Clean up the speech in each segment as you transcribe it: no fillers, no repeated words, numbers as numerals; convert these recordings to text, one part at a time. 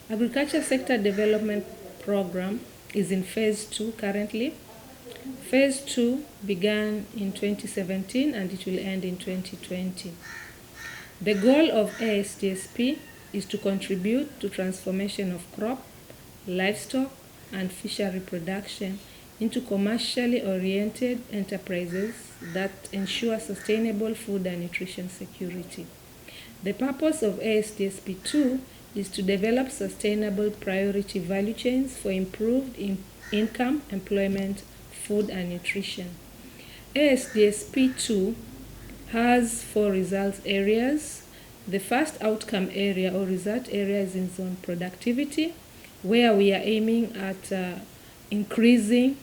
Agriculture Sector Development Program is in Phase 2 currently. Phase 2 began in 2017 and it will end in 2020. The goal of ASDSP is to contribute to transformation of crop, livestock, and fishery production into commercially oriented enterprises that ensure sustainable food and nutrition security. The purpose of ASDSP II is to develop sustainable priority value chains for improved income, employment, food and nutrition. ASDSP II has 4 results areas. The first outcome area or result area is in zone productivity, where we are aiming at increasing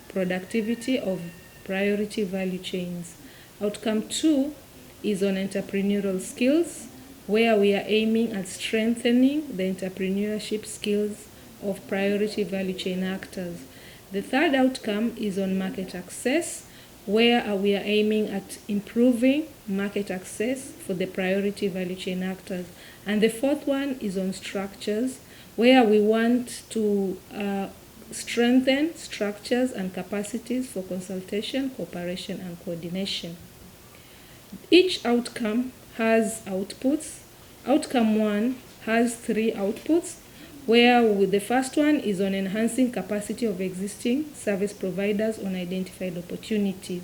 productivity of priority value chains. Outcome 2 is on entrepreneurial skills, where we are aiming at strengthening the entrepreneurship skills of priority value chain actors. The third outcome is on market access, where we are aiming at improving market access for the priority value chain actors. And the fourth one is on structures, where we want to strengthen structures and capacities for consultation, cooperation, and coordination. Each outcome has outputs. Outcome 1 has 3 outputs, where the first one is on enhancing capacity of existing service providers on identified opportunities.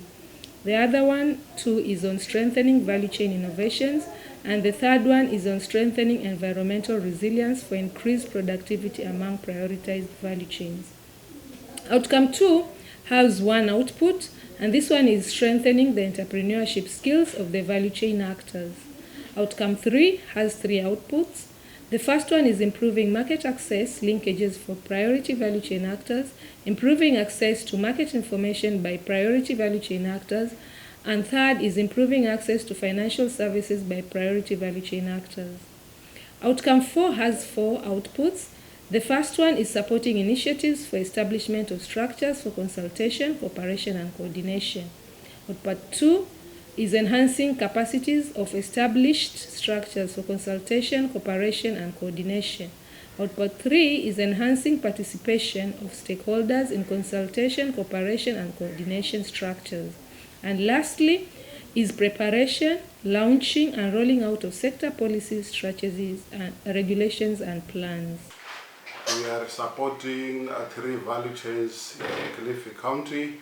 The other one, 2, is on strengthening value chain innovations, and the third one is on strengthening environmental resilience for increased productivity among prioritized value chains. Outcome 2 has 1 output, and this one is strengthening the entrepreneurship skills of the value chain actors. Outcome 3 has 3 outputs. The first one is improving market access linkages for priority value chain actors, improving access to market information by priority value chain actors, and third is improving access to financial services by priority value chain actors. Outcome 4 has 4 outputs. The first one is supporting initiatives for establishment of structures for consultation, cooperation, and coordination. Output 2 is enhancing capacities of established structures for consultation, cooperation, and coordination. Output 3 is enhancing participation of stakeholders in consultation, cooperation, and coordination structures. And lastly is preparation, launching, and rolling out of sector policies, strategies, and regulations and plans. We are supporting 3 value chains in Kilifi County.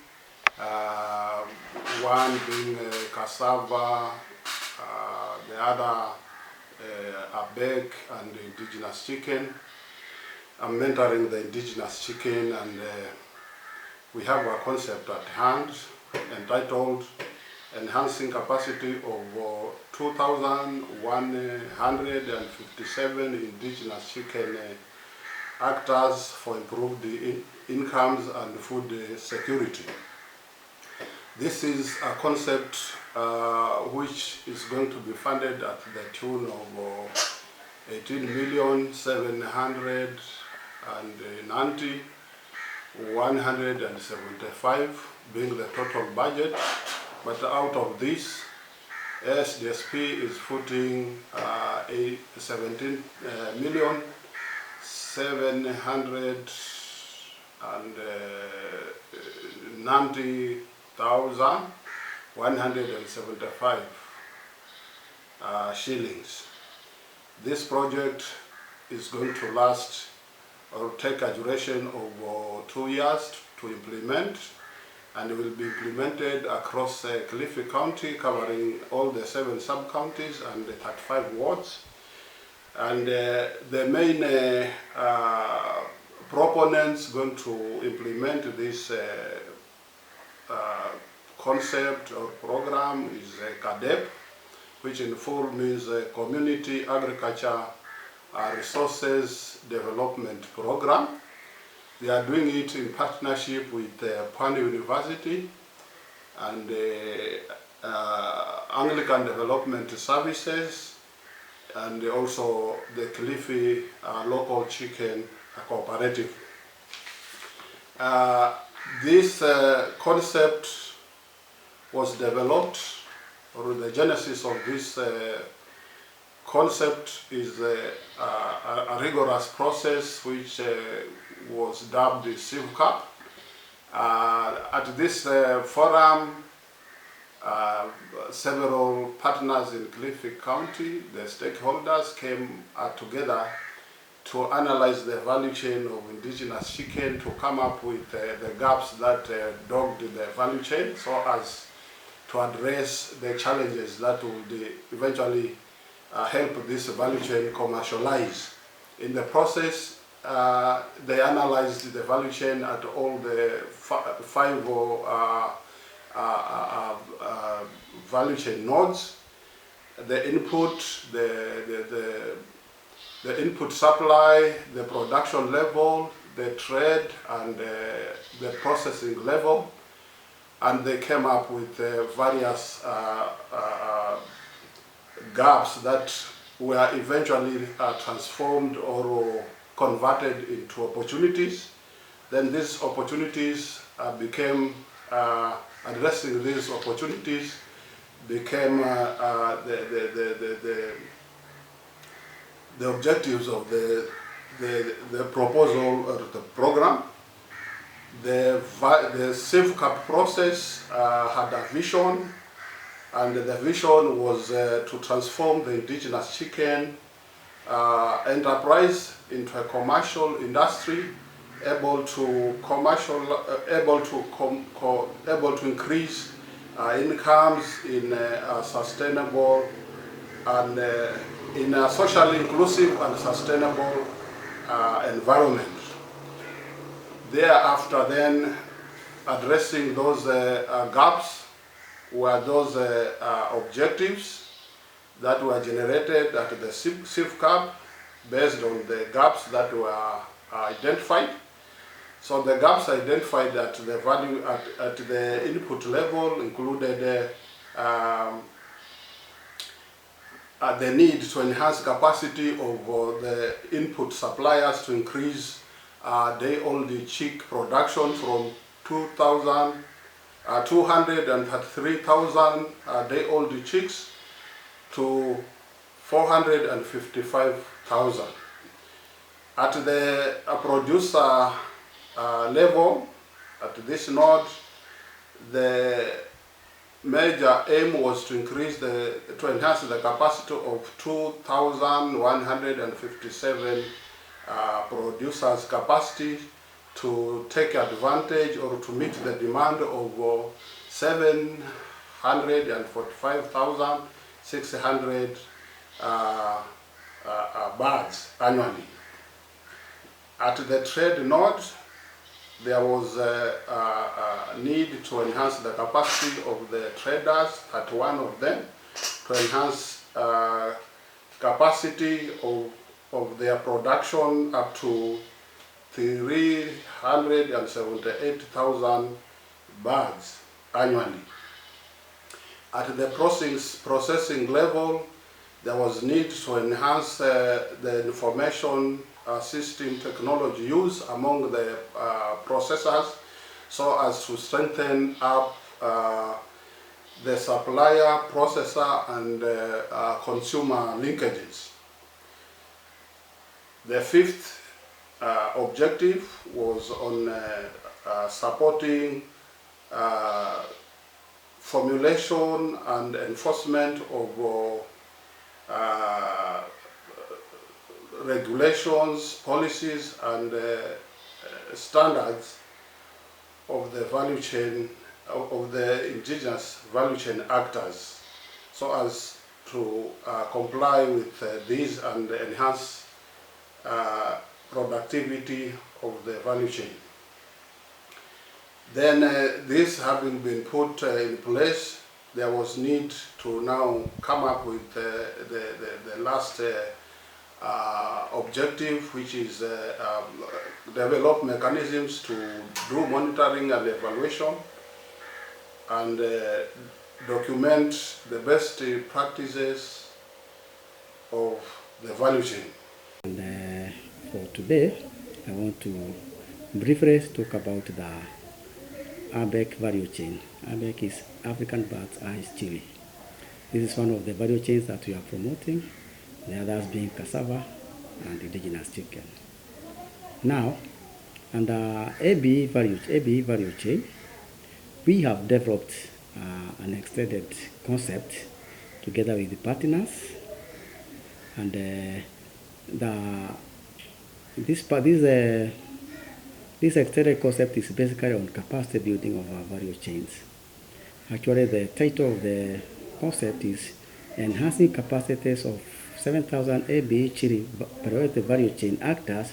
One being cassava, the other abeg and indigenous chicken. I'm mentoring the indigenous chicken, and we have a concept at hand entitled Enhancing Capacity of 2,157 indigenous chicken actors for improved incomes and food security. This is a concept which is going to be funded at the tune of 18,790,175 being the total budget. But out of this, ASDSP is putting 17,790,175 shillings. This project is going to last or take a duration of 2 years to implement, and will be implemented across Kilifi County, covering all the 7 sub-counties and the 35 wards. And the main proponents going to implement this concept or program is CARDEP, which in full means Community Agriculture Resources Development Program. They are doing it in partnership with Pan University and Anglican Development Services, and also the Kilifi local chicken cooperative. This concept was developed, or the genesis of this concept is a rigorous process which was dubbed the CIVCAP. At this forum, several partners in Kilifi County, the stakeholders, came together to analyze the value chain of indigenous chicken, to come up with the gaps that dogged the value chain, so as to address the challenges that would eventually help this value chain commercialize. In the process, they analyzed the value chain at all the five value chain nodes: the input, the input supply, the production level, the trade, and the processing level. And they came up with various gaps that were eventually transformed or converted into opportunities. Then these opportunities became, addressing these opportunities became the objectives of the proposal or the program. The CIVCAP process had a vision, and the vision was to transform the indigenous chicken enterprise into a commercial industry, able to increase incomes in a sustainable and in a socially inclusive and sustainable environment. Thereafter, then, addressing those gaps were those objectives that were generated at the CIVCAP based on the gaps that were identified. So the gaps identified at the value at the input level included the need to enhance capacity of the input suppliers to increase day-old chick production from 233,000 day-old chicks to 455,000. At the producer level, at this node, the major aim was to enhance the capacity of 2,157 producers' capacity to take advantage or to meet the demand of 745,600 birds annually. At the trade node, there was a need to enhance the capacity of the traders at one of them, to enhance capacity of their production up to 378,000 birds annually. At the processing level, there was need to enhance the information system technology use among the processors, so as to strengthen up the supplier, processor, and consumer linkages. The fifth objective was on supporting formulation and enforcement of regulations, policies, and standards of the value chain, of the indigenous value chain actors, so as to comply with these and enhance productivity of the value chain. Then this having been put in place, there was need to now come up with the last objective, which is develop mechanisms to do monitoring and evaluation and document the best practices of the value chain. And for today, I want to briefly talk about the ABEC value chain. ABEC is African Bird's Eye Chili. This is one of the value chains that we are promoting. the others being cassava and indigenous chicken. Now, under ABE value chain, we have developed an extended concept together with the partners, and this extended concept is basically on capacity building of our value chains. Actually, the title of the concept is Enhancing Capacities of 7,000 ABE Chile Priority Value Chain Actors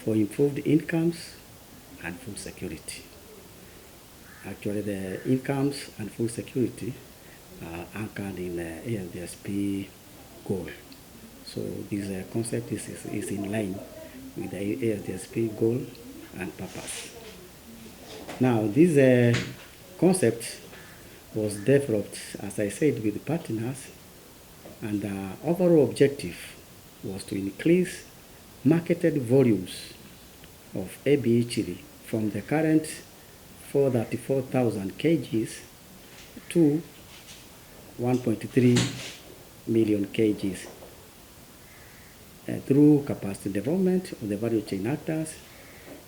for Improved Incomes and Food Security. Actually, the incomes and food security are anchored in the ASDSP goal. So this concept is in line with the ASDSP goal and purpose. Now, this concept was developed, as I said, with partners, and the overall objective was to increase marketed volumes of ABE chili from the current 434,000 kgs to 1.3 million kgs through capacity development of the value chain actors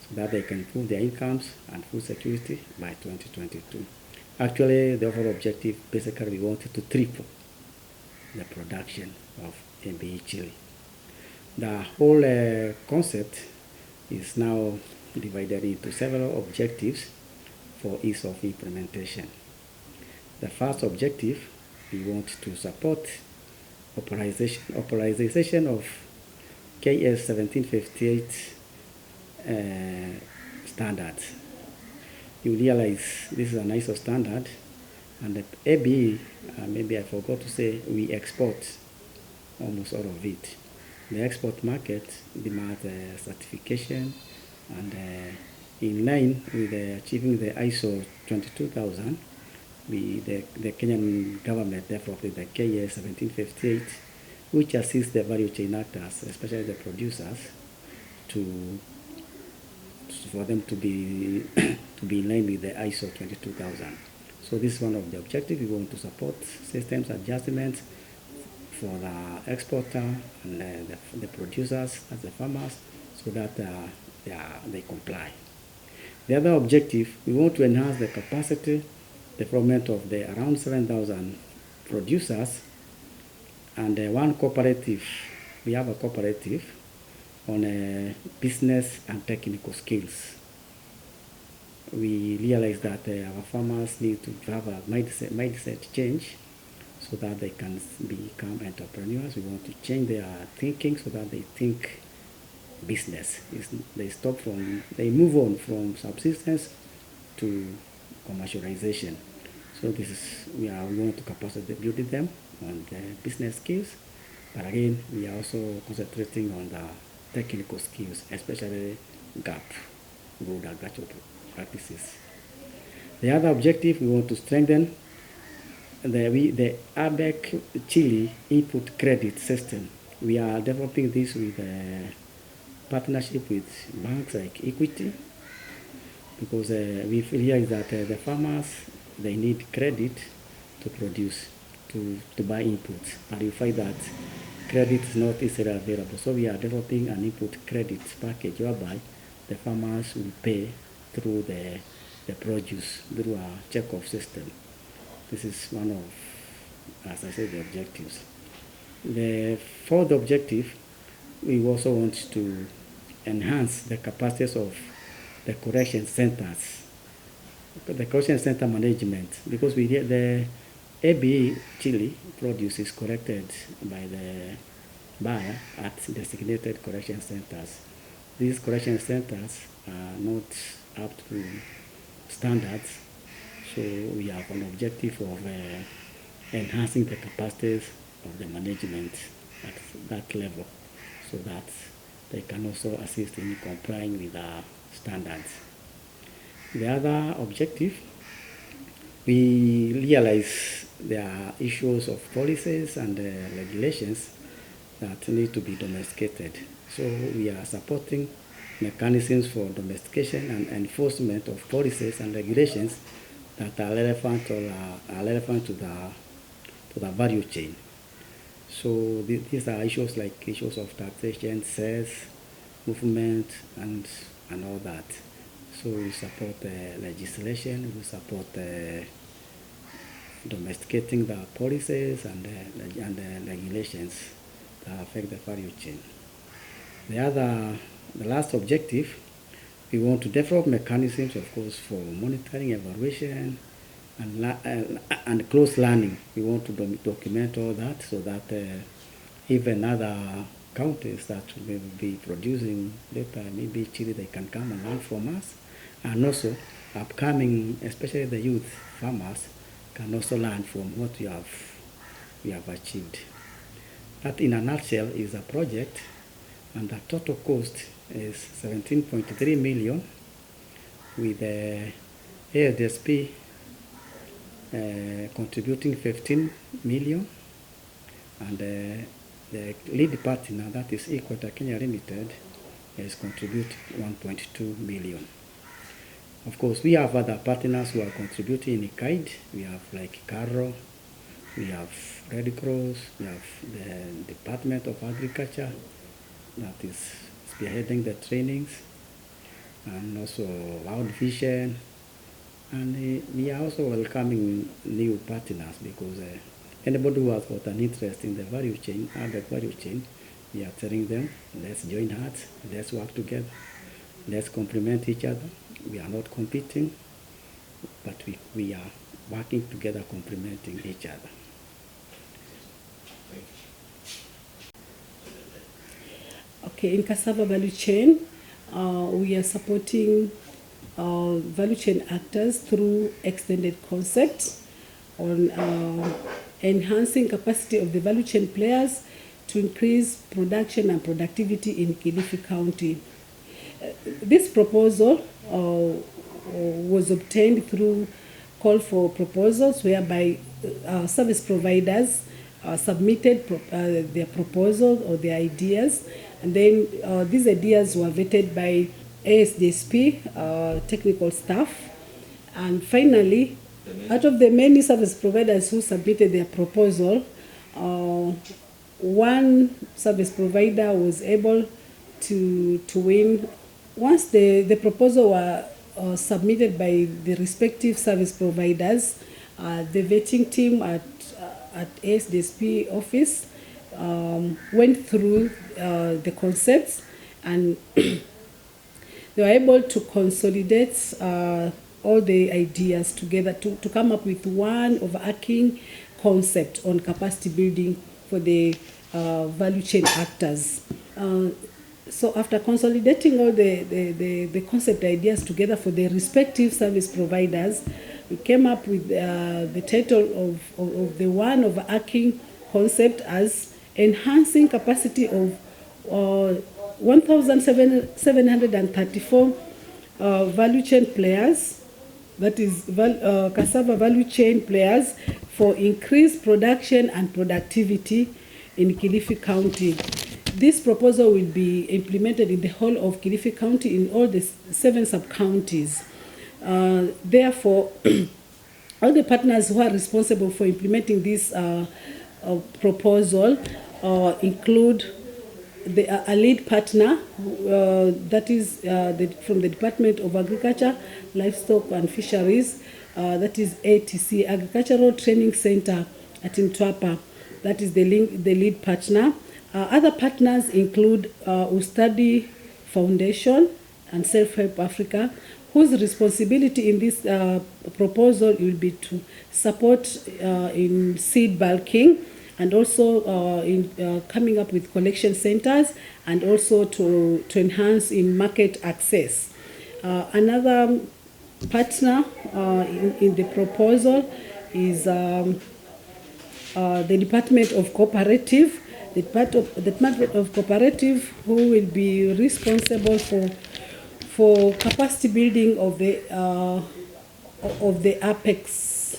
so that they can improve their incomes and food security by 2022. Actually, the overall objective, basically, we wanted to triple the production of ABE chili. The whole concept is now divided into several objectives for ease of implementation. The first objective, we want to support operationalization of KS 1758 standards. You realize this is an ISO standard, and the ABE, maybe I forgot to say, we export almost all of it. The export market demands certification, and in line with achieving the ISO 22000, the Kenyan government developed the KS 1758, which assists the value chain actors, especially the producers, for them to be in line with the ISO 22000. So this is one of the objectives. We want to support systems adjustments for the exporter and the producers as the farmers, so that they comply. The other objective, we want to enhance the capacity development of the around 7,000 producers and one cooperative. We have a cooperative on business and technical skills. We realize that our farmers need to have a mindset change so that they can become entrepreneurs. We want to change their thinking so that they think business. They move on from subsistence to commercialization. So we want to capacity building them on the business skills, but again, we are also concentrating on the technical skills, especially GAP, good agricultural practices. The other objective, we want to strengthen the ABEC Chile input credit system. We are developing this with a partnership with banks like Equity, because we realize that the farmers, they need credit to produce, to buy inputs, but we find that credit is not easily available. So we are developing an input credit package whereby the farmers will pay through the produce through a check-off system. This is one of, as I said, the objectives. The fourth objective, we also want to enhance the capacities of the collection centers, the collection center management, because the ABE chili produce is collected by the buyer at designated collection centers. These collection centers are not up to standards, so we have an objective of enhancing the capacities of the management at that level, so that they can also assist in complying with the standards. The other objective, we realize there are issues of policies and regulations that need to be domesticated. So we are supporting mechanisms for domestication and enforcement of policies and regulations that are relevant to the value chain. So these are issues like issues of taxation, sales, movement, and all that. So we support legislation, we support domesticating the policies and regulations that affect the value chain. The last objective, we want to develop mechanisms, of course, for monitoring, evaluation, and close learning. We want to document all that so that even other countries that will be producing data, maybe Chile, they can come and learn from us. And also, upcoming, especially the youth farmers, can also learn from what we have achieved. That, in a nutshell, is a project, and the total cost is 17.3 million, with the ASDSP contributing 15 million, and the lead partner, that is Equator Kenya Limited, is contributing 1.2 million. Of course, we have other partners who are contributing in kind. We have like Carro, we have Red Cross, we have the Department of Agriculture that is spearheading the trainings, and also World Vision. And we are also welcoming new partners, because anybody who has got an interest in the value chain, agri value chain, we are telling them, let's join hands, let's work together, let's complement each other. We are not competing, but we are working together, complementing each other. Okay, in cassava value chain, we are supporting value chain actors through extended concepts on enhancing capacity of the value chain players to increase production and productivity in Kilifi County. This proposal was obtained through call for proposals, whereby service providers submitted their proposals or their ideas, and then these ideas were vetted by ASDSP technical staff. And finally, out of the many service providers who submitted their proposal, one service provider was able to win. Once the proposal were submitted by the respective service providers, the vetting team at ASDSP office went through the concepts, and they were able to consolidate all the ideas together to come up with one overarching concept on capacity building for the value chain actors. So after consolidating all the concept ideas together for the respective service providers, we came up with the title of the one overarching concept as enhancing capacity of 1,734 value chain players, that is cassava value chain players, for increased production and productivity in Kilifi County. This proposal will be implemented in the whole of Kilifi County in all the 7 sub-counties. Therefore, all the partners who are responsible for implementing this proposal include a lead partner, that is from the Department of Agriculture, Livestock and Fisheries, that is ATC, Agricultural Training Center at MTWAPA, that is the lead partner. Other partners include Ustadi Foundation and Self-Help Africa, whose responsibility in this proposal will be to support in seed bulking, and also in coming up with collection centers, and also to enhance in market access. Another partner in the proposal is the Department of Cooperative. The Department of Cooperative, who will be responsible for capacity building of the apex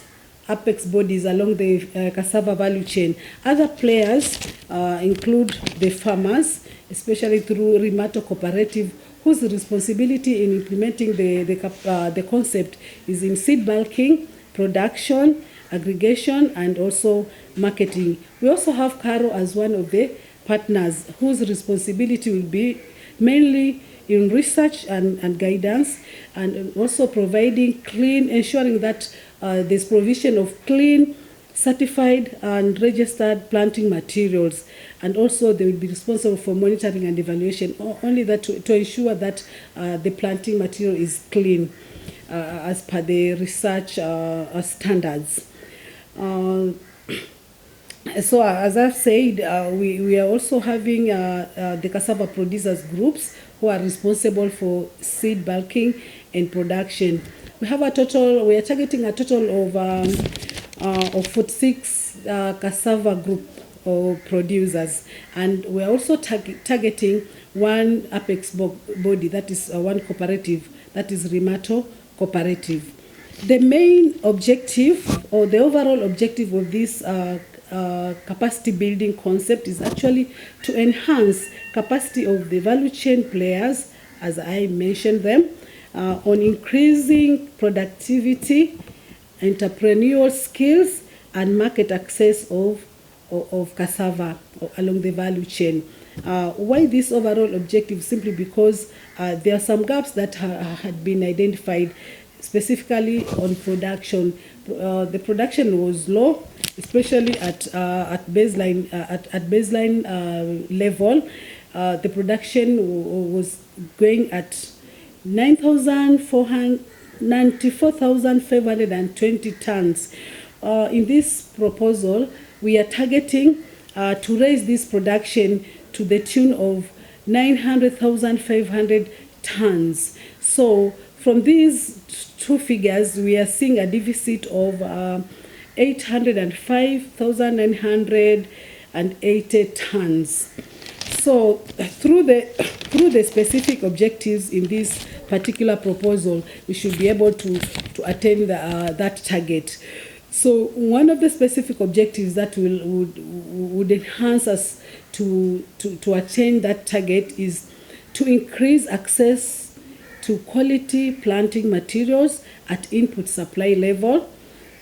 bodies along the cassava value chain. Other players include the farmers, especially through Rimato Cooperative, whose responsibility in implementing the concept is in seed bulking, production, aggregation and also marketing. We also have CARO as one of the partners whose responsibility will be mainly in research and guidance, and also providing clean, ensuring that there's provision of clean, certified and registered planting materials, and also they will be responsible for monitoring and evaluation, only that to ensure that the planting material is clean as per the research standards. So as I've said, we are also having the cassava producers groups who are responsible for seed bulking and production. We are targeting a total of 46 cassava group producers, and we are also targeting one apex body, that is one cooperative, that is Rimato Cooperative. The main objective or the overall objective of this capacity building concept is actually to enhance capacity of the value chain players, as I mentioned them, on increasing productivity, entrepreneurial skills, and market access of cassava along the value chain. Why this overall objective? Simply because there are some gaps that had been identified, specifically on production. The production was low, especially at baseline level. The production was going at 94,520 tons. In this proposal, we are targeting to raise this production to the tune of 900,500 tons. So from these two figures, we are seeing a deficit of 805,980 tons. So through the specific objectives in this particular proposal, we should be able to attain that target. So one of the specific objectives that would enhance us to attain that target is to increase access to quality planting materials at input supply level,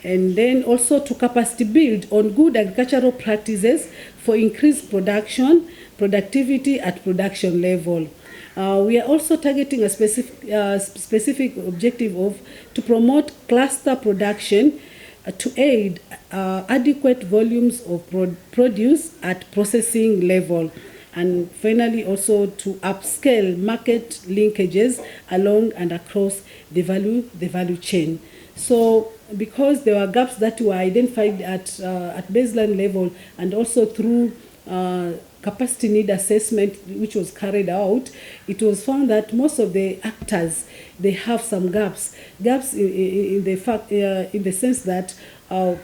and then also to capacity build on good agricultural practices for increased productivity at production level. We are also targeting a specific objective to promote cluster production to aid adequate volumes of produce at processing level, and finally also to upscale market linkages along and across the value chain. So because there were gaps that were identified at baseline level, and also through capacity need assessment which was carried out, it was found that most of the actors, they have some gaps in the sense that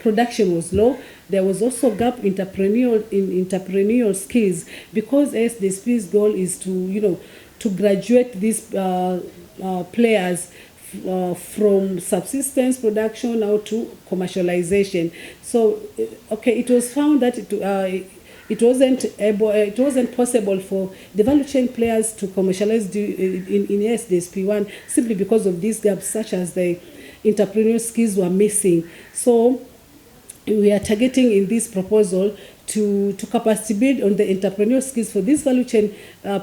production was low. There was also gap in entrepreneurial skills, because ASDSP's goal is to graduate these players from subsistence production out to commercialization. So it was found that it wasn't possible for the value chain players to commercialize in ASDSP1 simply because of these gaps, such as the entrepreneurial skills were missing. So we are targeting in this proposal to capacity build on the entrepreneurial skills for these value chain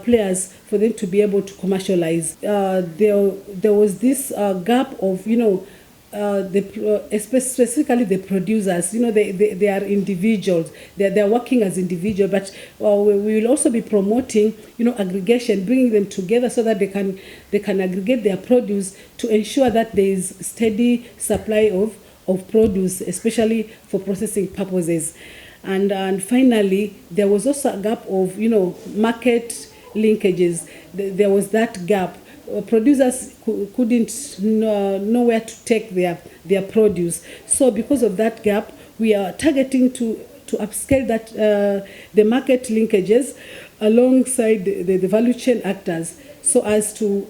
players, for them to be able to commercialize. There was this gap of specifically the producers. They are individuals. They are working as individuals, but we will also be promoting aggregation, bringing them together so that they can aggregate their produce to ensure that there is steady supply of produce, especially for processing purposes. And finally, there was also a gap of market linkages. There was that gap. Producers couldn't know where to take their produce. So because of that gap, we are targeting to upscale that the market linkages alongside the value chain actors, so as to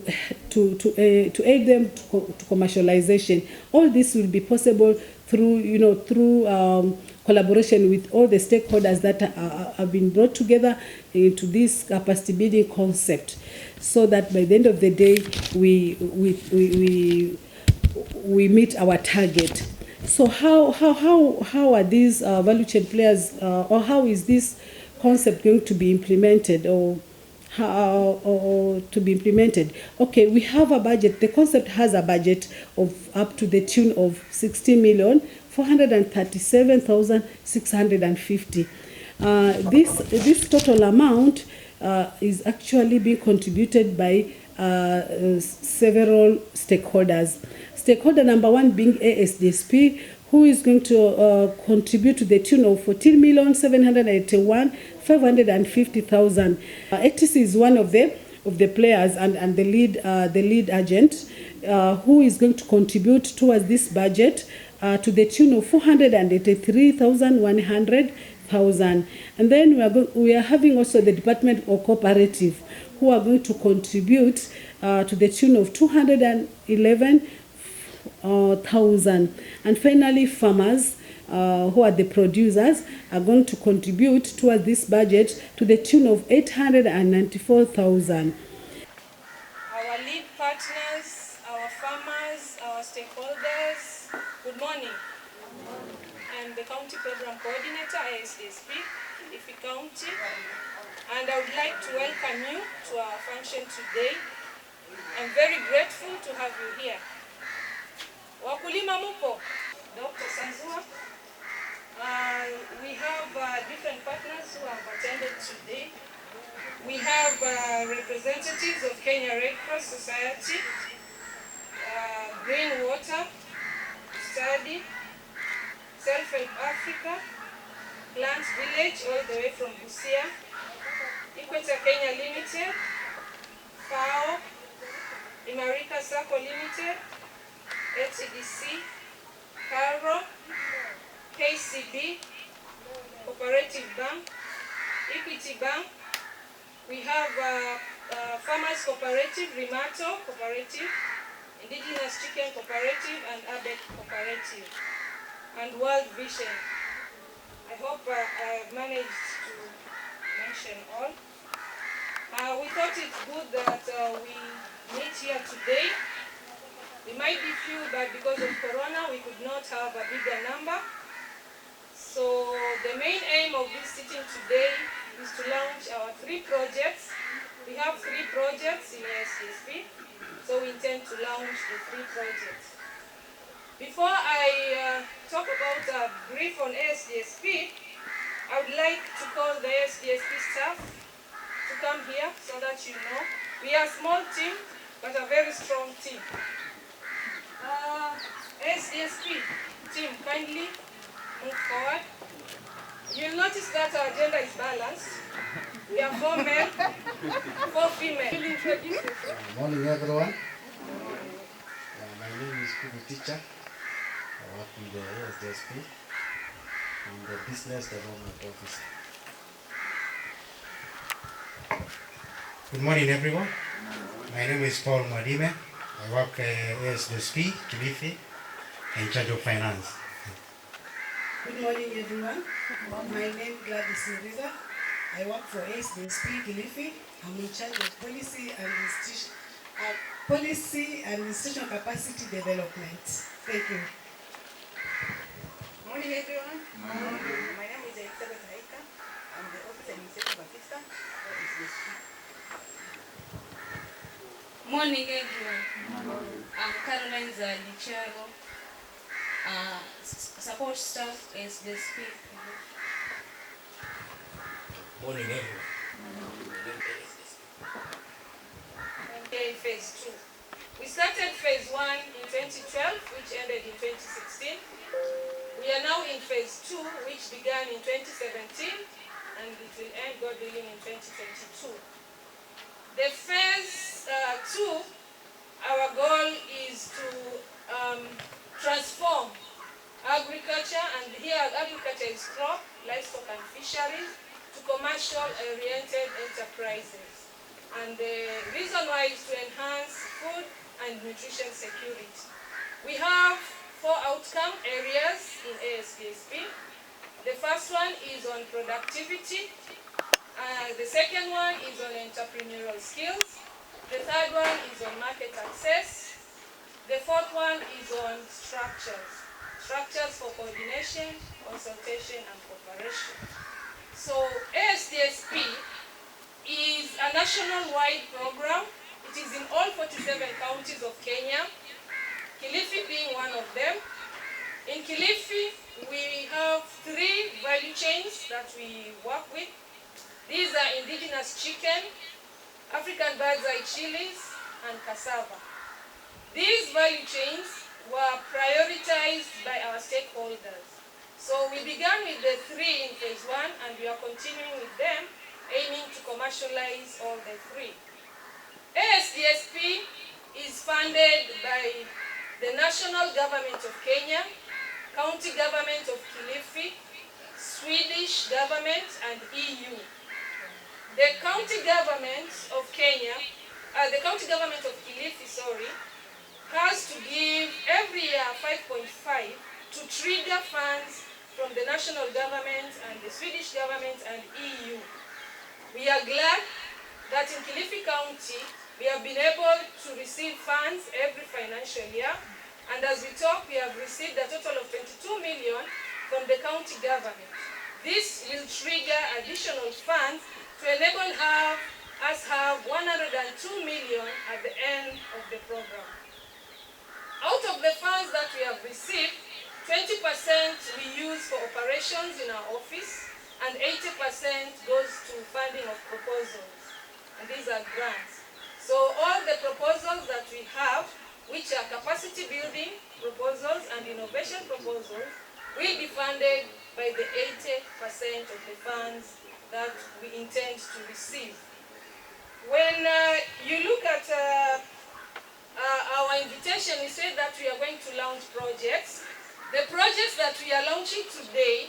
aid them to commercialization. All this will be possible through collaboration with all the stakeholders that have been brought together into this capacity building concept, so that by the end of the day we meet our target. So how are these value chain players, or how is this concept going to be implemented, or how or to be implemented? Okay, we have a budget. The concept has a budget of up to the tune of 60,437,650. This total amount is actually being contributed by several stakeholders. Stakeholder number one being ASDSP, who is going to contribute to the tune of 14,781,550,000. ATC is one of the players and the lead agent, who is going to contribute towards this budget to the tune of 483,100,000. And then we are having also the Department of Cooperative, who are going to contribute to the tune of 211,000. And finally, farmers, who are the producers, are going to contribute towards this budget to the tune of 894,000. Our lead partners, our farmers, our stakeholders, good morning. I'm the County Program Coordinator, ASDSP, Kilifi County, and I would like to welcome you to our function today. I'm very grateful to have you here. Wakulima mupo, Dr. SANZUA. We have different partners who have attended today. We have representatives of Kenya Red Cross Society, Green Water Study, Self-Help Africa, Plant Village all the way from Busia, Equator Kenya Limited, FAO, Imarika Sacco Limited, HCDC, CARO, KCB, Cooperative Bank, Equity Bank. We have Farmers Cooperative, Rimato Cooperative, Indigenous Chicken Cooperative, and ABEC Cooperative, and World Vision. I hope I've managed to mention all. We thought it's good that we meet here today. We might be few, but because of Corona, we could not have a bigger number. So the main aim of this sitting today is to launch our 3 projects. We have 3 projects in ASDSP, so we intend to launch the 3 projects. Before I talk about a brief on ASDSP, I would like to call the ASDSP staff to come here so that you know. We are a small team, but a very strong team. ASDSP team, kindly move forward. You'll notice that our gender is balanced. We are 4 male, 4 female. Morning everyone. My name is TICHA. I work with the ASDSP. I'm the Business Development Officer. Good morning everyone. My name is Paul Mwadime. I work at ASDSP, Kilifi, in charge of finance. Good morning, everyone. My name is Gladys Nriza. I work for ASDSP Kilifi. I'm in charge of policy and institutional capacity development. Thank you. Morning, everyone. Morning. My name is Elizabeth Haika. I'm the Office Administrative Assistant for ASDSP. Morning, everyone. I'm Caroline Zalicharo. Support staff is the speaker. Morning everyone. Okay, phase 2. We started phase 1 in 2012, which ended in 2016. We are now in phase 2, which began in 2017, and it will end, God willing, in 2022. The phase 2, our goal is to transform agriculture, and here agriculture is crop, livestock and fisheries, to commercial-oriented enterprises. And the reason why is to enhance food and nutrition security. We have 4 outcome areas in ASDSP. The first one is on productivity. The second one is on entrepreneurial skills. The third one is on market access. The fourth one is on structures. structures for coordination, consultation, and cooperation. So ASDSP is a national-wide program. It is in all 47 counties of Kenya, Kilifi being one of them. In Kilifi, we have 3 value chains that we work with. These are indigenous chicken, African bird's eye chilies, and cassava. These value chains were prioritized by our stakeholders. So we began with the 3 in phase 1, and we are continuing with them, aiming to commercialize all the 3. ASDSP is funded by the national government of Kenya, county government of Kilifi, Swedish government, and EU. The county government of Kenya, the county government of Kilifi, has to give every year 5.5 to trigger funds from the national government and the Swedish government and EU. We are glad that in Kilifi County, we have been able to receive funds every financial year, and as we talk, we have received a total of 22 million from the county government. This will trigger additional funds to enable us have 102 million at the end of the program. Out of the funds that we have received, 20% we use for operations in our office, and 80% goes to funding of proposals, and these are grants. So all the proposals that we have, which are capacity building proposals and innovation proposals, will be funded by the 80% of the funds that we intend to receive. When you look at our invitation, we said that we are going to launch projects. The projects that we are launching today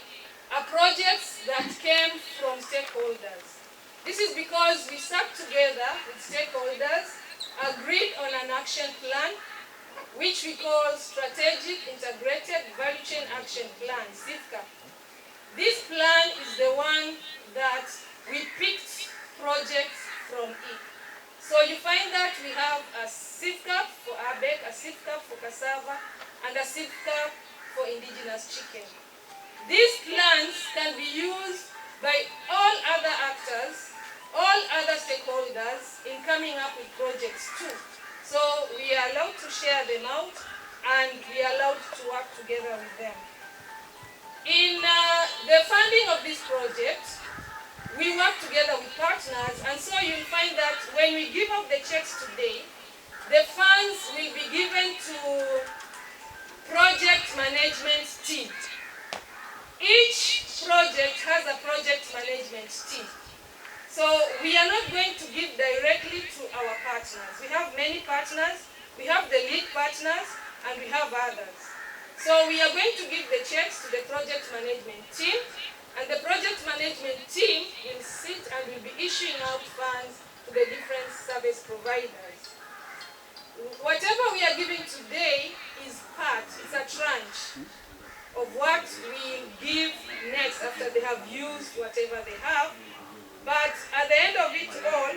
are projects that came from stakeholders. This is because we sat together with stakeholders, agreed on an action plan, which we call Strategic Integrated Value Chain Action Plan, SIVCAP. This plan is the one that we picked projects from it. So you find that we have a SIVCAP for ABEC, a SIVCAP for Cassava, and a SIVCAP for indigenous chicken. These plans can be used by all other actors, all other stakeholders in coming up with projects too. So we are allowed to share them out, and we are allowed to work together with them. In the funding of this project, we work together with partners, and so you'll find that when we give out the checks today, the funds will be given to project management team. Each project has a project management team. So we are not going to give directly to our partners. We have many partners, we have the lead partners, and we have others. So we are going to give the checks to the project management team, and the project management team will sit and will be issuing out funds to the different service providers. Whatever we are giving today is it's a tranche of what we give next after they have used whatever they have. But at the end of it all,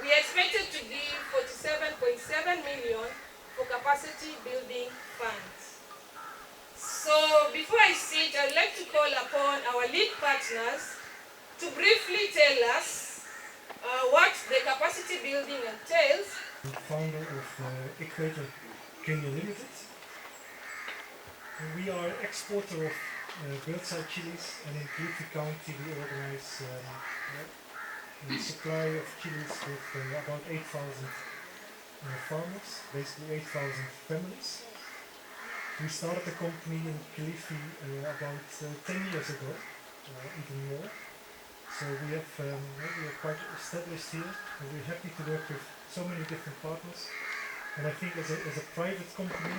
we expected to give 47.7 million for capacity building funds. So before I sit, I'd like to call upon our lead partners to briefly tell us what the capacity building entails. I'm the founder of Equator Kenya Limited. We are an exporter of bird's eye chilies, and in Kilifi County we organize the supply of chilies with about 8,000 farmers, basically 8,000 families. We started the company in Kilifi about 10 years ago, even more. So we are quite established here, and we're happy to work with so many different partners. And I think as a private company,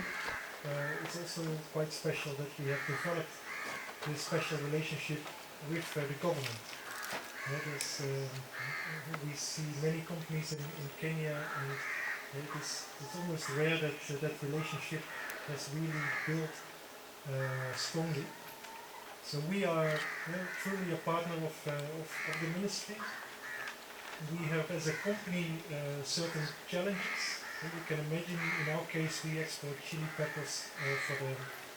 it's also quite special that we have developed this special relationship with the government. We see many companies in Kenya, and it's almost rare that that relationship has really built strongly. So we are truly a partner of the ministry. We have, as a company, certain challenges. You can imagine, in our case, we export chili peppers for the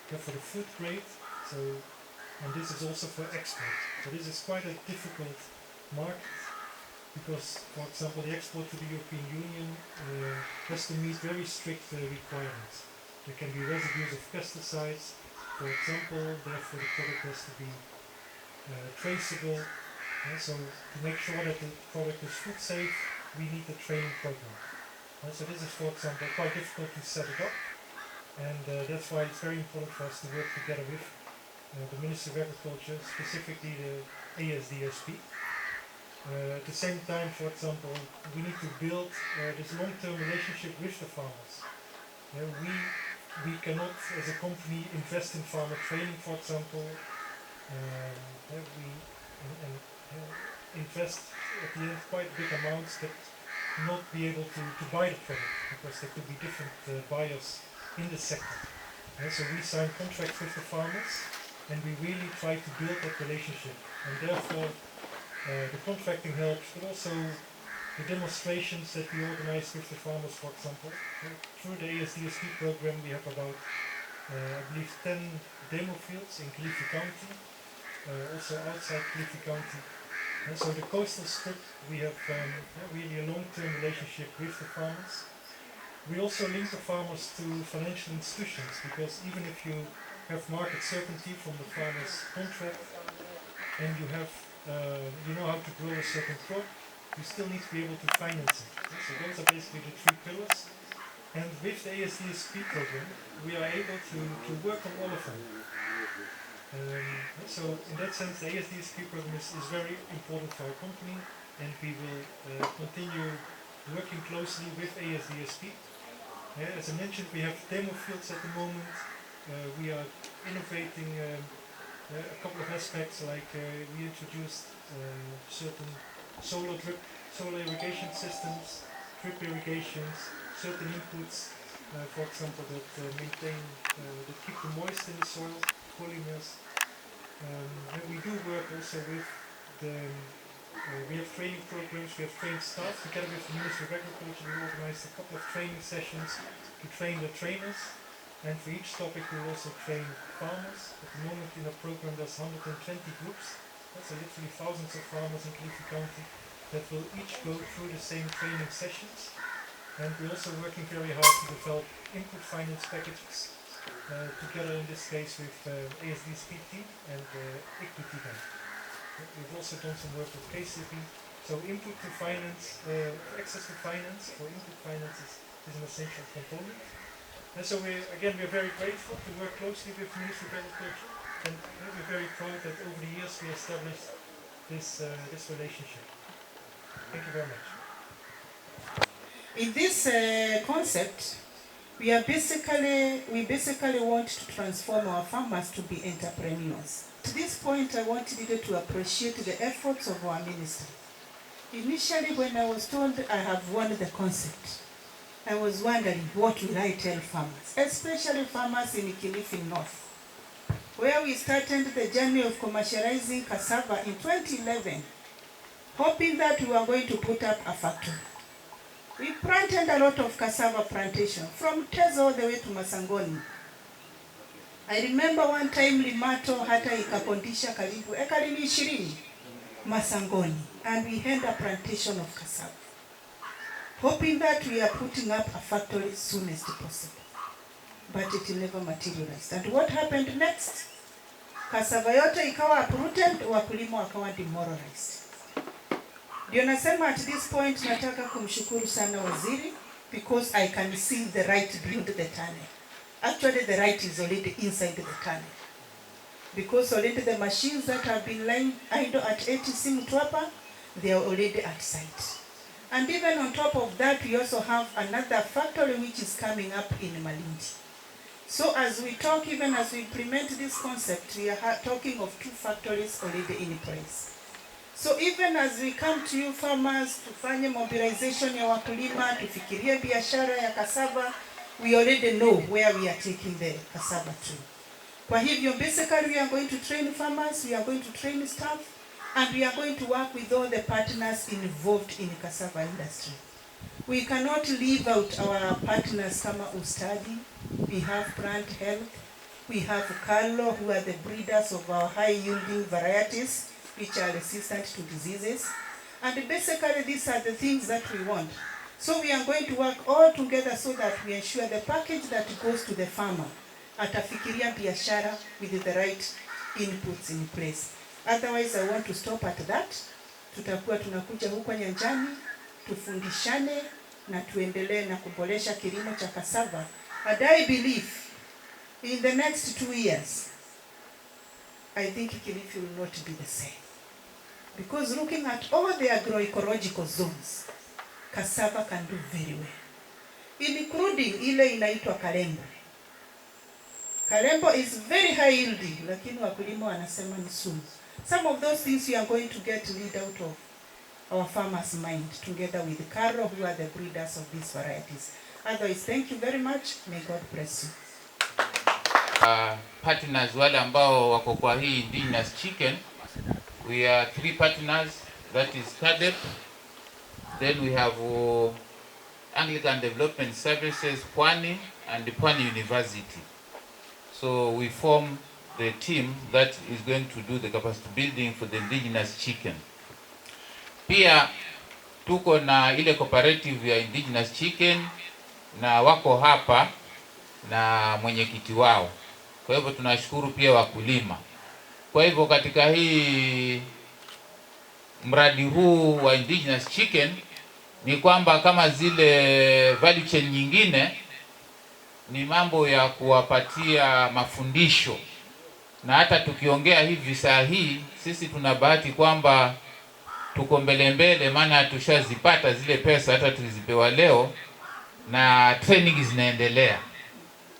for the food grade. So, and this is also for export. So this is quite a difficult market because, for example, the export to the European Union has to meet very strict requirements. There can be residues of pesticides, for example, therefore the product has to be traceable. So to make sure that the product is food safe, we need a training program. So this is, for example, quite difficult to set it up, and that's why it's very important for us to work together with the Ministry of Agriculture, specifically the ASDSP. At the same time, for example, we need to build this long-term relationship with the farmers. We cannot, as a company, invest in farmer training, for example. Invest at the end quite big amounts that not be able to buy the product because there could be different buyers in the sector. So we sign contracts with the farmers and we really try to build that relationship, and therefore the contracting helps, but also the demonstrations that we organize with the farmers, for example. Through the ASDSP program we have about I believe 10 demo fields in Kilifi County, also outside Kilifi County. And so the coastal strip, we have really a long-term relationship with the farmers. We also link the farmers to financial institutions, because even if you have market certainty from the farmer's contract and you have, you know how to grow a certain crop, you still need to be able to finance it. So those are basically the three pillars. And with the ASDSP program, we are able to work on all of them. So in that sense, the ASDSP program is very important for our company, and we will continue working closely with ASDSP. As I mentioned, we have demo fields at the moment. We are innovating a couple of aspects, like we introduced certain solar irrigation systems, drip irrigations, certain inputs, for example, that that keep the moist in the soil, polymers. And we do work also with we have training programs, we have trained staff. Together with the Ministry of Agriculture, we organized a couple of training sessions to train the trainers, and for each topic we will also train farmers. At the moment in our program there's 120 groups, so literally thousands of farmers in Kilifi County that will each go through the same training sessions. And we're also working very hard to develop input finance packages, together in this case with ASDSP and Equity Bank. We've also done some work with KCB. So input to finance, access to finance, or input finance is an essential component. And so we're very grateful to work closely with the Ministry of Agriculture, and we're very proud that over the years we established this relationship. Thank you very much. In this concept, we basically want to transform our farmers to be entrepreneurs. To this point, I wanted to appreciate the efforts of our minister. Initially, when I was told I have won the concept, I was wondering what will I tell farmers, especially farmers in Kilifi North, where we started the journey of commercializing cassava in 2011, hoping that we were going to put up a factory. We planted a lot of cassava plantation from Tezo all the way to Masangoni. I remember one time Limato hata ikapondisha karibu ekari 20 Masangoni, and we had a plantation of cassava, hoping that we are putting up a factory as soon as possible. But it never materialized. And what happened next? Cassava yote ikawa uprooted, wakulima wakawa demoralized. Ndio nasema at this point nataka kumshukuru sana waziri, because I can see the right beyond the tunnel. Actually the right is already inside the tunnel, because already the machines that have been lying idle at MTWAPA, they are already at site. And even on top of that, we also have another factory which is coming up in Malindi. So as we talk, even as we implement this concept, we are talking of 2 factories already in place. So even as we come to you farmers, tufanye mobilization ya wakulima, tufikirie biashara ya cassava, we already know where we are taking the cassava to. Kwa hivyo, basically we are going to train farmers, we are going to train staff, and we are going to work with all the partners involved in the cassava industry. We cannot leave out our partners kama Ustadi, we have plant health, We have Carlo, who are the breeders of our high-yielding varieties, which are resistant to diseases. And basically, these are the things that we want. So we are going to work all together so that we ensure the package that goes to the farmer atafikiria biashara with the right inputs in place. Otherwise, I want to stop at that. Tutakuwa tunakuja huko nyanjani, tufundishane na tuendelee na kuboresha kilimo cha cassava. And I believe in the next 2 years, I think Kilifi will not be the same. Because looking at all the agroecological zones, cassava can do very well, including ile inaitwa Kalembo. Kalembo is very high yielding, lakini wakulima wanasema ni sumu. Some of those things we are going to get lead out of our farmers' mind, together with Carlo, who are the breeders of these varieties. Otherwise, thank you very much. May God bless you. Partners wale ambao wako kwa hii Indigenous chicken, we are 3 partners, that is CARDEP, then we have Anglican Development Services, Pwani, and the Pwani University. So we form the team that is going to do the capacity building for the indigenous chicken. Pia tuko na ile cooperative ya indigenous chicken na wako hapa na mwenyekiti wao. Kwa hivyo tunashukuru pia wakulima. Kwa hivyo katika hii mradi huu wa indigenous chicken ni kwamba kama zile value chain nyingine ni mambo ya kuwapatia mafundisho, na hata tukiongea hivi saa hii sisi tuna bahati kwamba tuko mbele, maana tushazipata zile pesa, hata tulizipewa leo na training zinaendelea.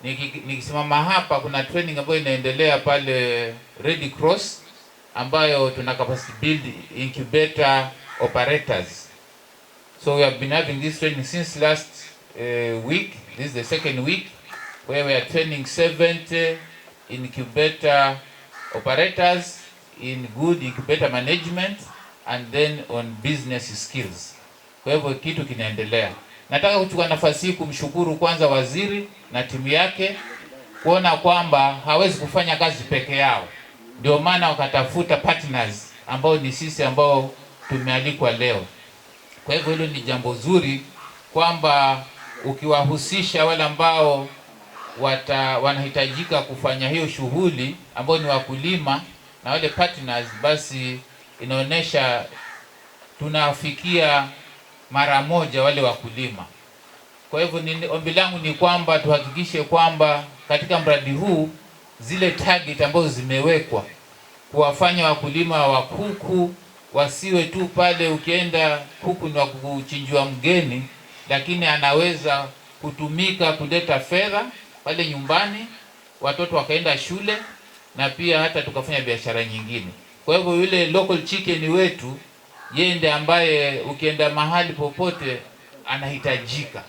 Nikisimama hapa kuna training ambayo inaendelea pale Red Cross ambayo tuna capacity build incubator operators. So we have been having this training since last week. This is the second week where we are training 70 incubator operators in good incubator management and then on business skills. Kwa hivyo kitu kinaendelea. Nataka kuchukua nafasi hii kumshukuru kwanza waziri na timu yake kuona kwamba hawezi kufanya kazi peke yao. Ndio maana wakatafuta partners ambao ni sisi ambao tumealikwa leo. Kwa hivyo hilo ni jambo zuri kwamba ukiwahusisha wale ambao wanahitajika kufanya hiyo shughuli ambao ni wakulima na wale partners, basi inaonesha tunafikia mara moja wale wakulima. Kwa hivyo ombi langu ni kwamba tuhakikishe kwamba katika mradi huu zile target ambazo zimewekwa kuwafanya wakulima wa kuku wasiwe tu pale ukienda kuku ni wa kuchinjwa mgeni, lakini anaweza kutumika kuleta fedha pale nyumbani, watoto wakaenda shule na pia hata tukafanya biashara nyingine. Kwa hivyo yule local chicken wetu yeye ndiye ambaye ukienda mahali popote anahitajika.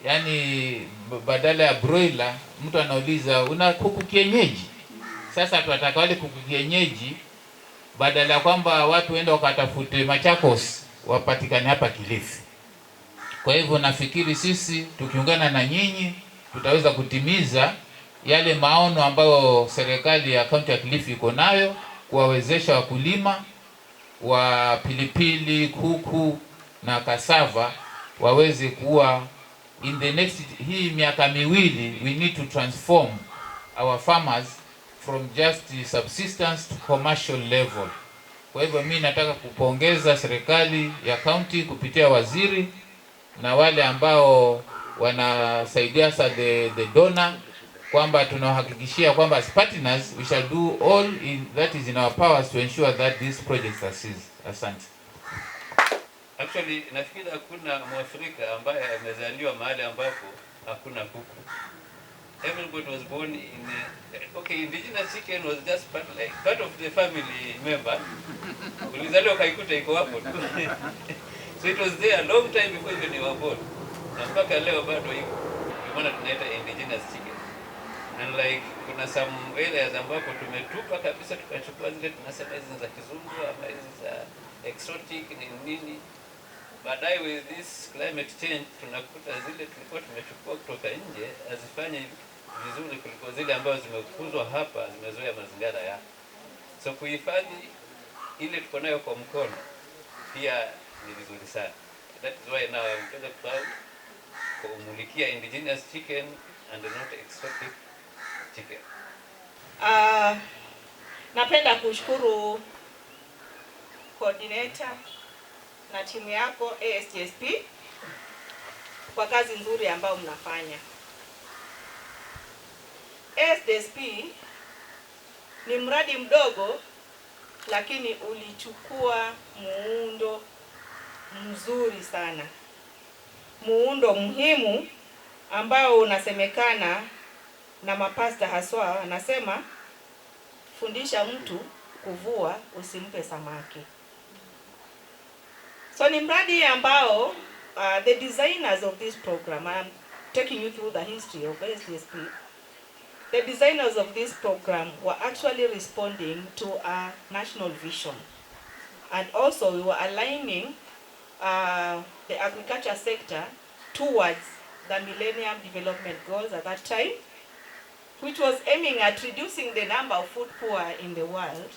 Yaani badala ya broiler mtu anauliza una kuku kienyeji. Sasa tunataka wale kuku kienyeji badala kwamba watu waende wakatafute Machakos wapatikane hapa Kilifi. Kwa hivyo nafikiri sisi tukiungana na nyinyi tutaweza kutimiza yale maono ambayo serikali ya kaunti ya Kilifi iko nayo, kuwawezesha wakulima wa pilipili, kuku na cassava waweze kuwa in the next hii miaka miwili. We need to transform our farmers from just subsistence to commercial level. Kwa hivyo mimi nataka kupongeza serikali ya county kupitia waziri na wale ambao wanasaidia the donor, kwamba tunahakikishia kwamba as partners we shall do all that is in our powers to ensure that these projects are seized. Asante. Actually, nafikiri hakuna Mwafrika ambaye amezaliwa mahali ambapo hakuna kuku. Everybody was born in indigenous chicken was just part of the family member. Ulizaliwa kaikuta iko hapo tu. So it was there a long time before even you were born. Na mpaka leo bado iko. Kwa maana tunaita indigenous chicken. And like kuna some areas ambapo tumetupa kabisa, tukachukua zile tunasema hizi za kizungu ama hizi za exotic ni nini. Baadaye with this climate change tunakuta zile tulikuwa tumechukua kutoka nje azifanye vizuri kuliko zile ambazo zimekuzwa hapa, zimezoea mazingira ya. So kuhifadhi ile tuko nayo kwa mkono pia ni vizuri sana. That is why now I'm very proud kumulikia indigenous chicken and not exotic chicken. Napenda kushukuru coordinator na timu yako ASDSP kwa kazi nzuri ambayo mnafanya. ASDSP ni mradi mdogo lakini ulichukua muundo mzuri sana. Muundo muhimu ambao unasemekana na mapasta haswa, anasema fundisha mtu kuvua, usimpe samaki. So ni mradi ambao the designers of this program, I'm taking you through the history of ASDSP. The designers of this program were actually responding to a national vision. And also we were aligning the agriculture sector towards the Millennium Development Goals at that time, which was aiming at reducing the number of food poor in the world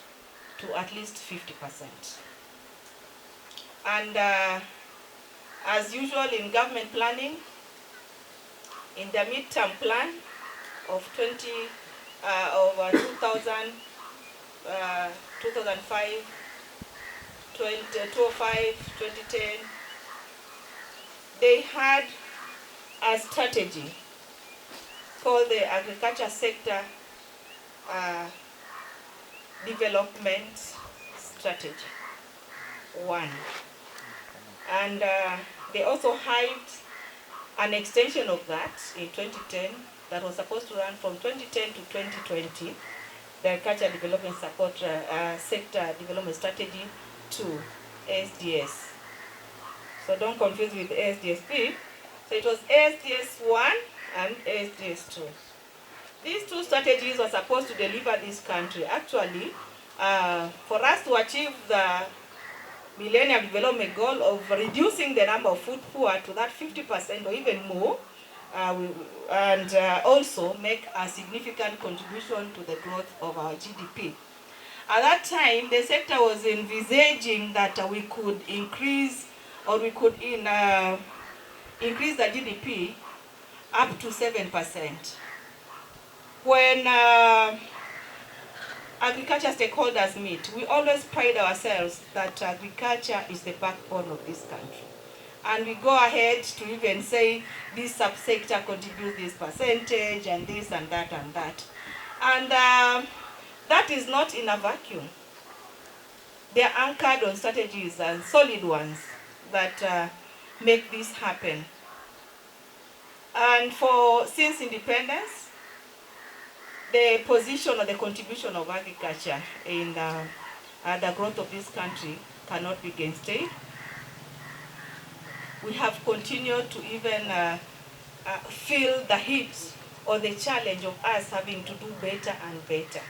to at least 50%. And as usual in government planning, in the midterm plan of 2005, 2010, they had a strategy called the Agriculture Sector Development Strategy 1. And they also hyped an extension of that in 2010 that was supposed to run from 2010 to 2020, the Agriculture Development Support Sector Development Strategy 2, ASDS. So don't confuse with ASDSP. So it was ASDS 1 and ASDS 2. These two strategies were supposed to deliver this country. Actually, for us to achieve the Millennium Development Goal of reducing the number of food poor to that 50% or even more, and also make a significant contribution to the growth of our GDP. At that time, the sector was envisaging that we could increase, or we could increase the GDP up to 7%. When agriculture stakeholders meet, we always pride ourselves that agriculture is the backbone of this country. And we go ahead to even say this subsector contributes this percentage and this and that and that. And that is not in a vacuum. They are anchored on strategies and solid ones that make this happen. And since independence, the position or the contribution of agriculture in the growth of this country cannot be gainsaid. We have continued to even feel the heat or the challenge of us having to do better and better.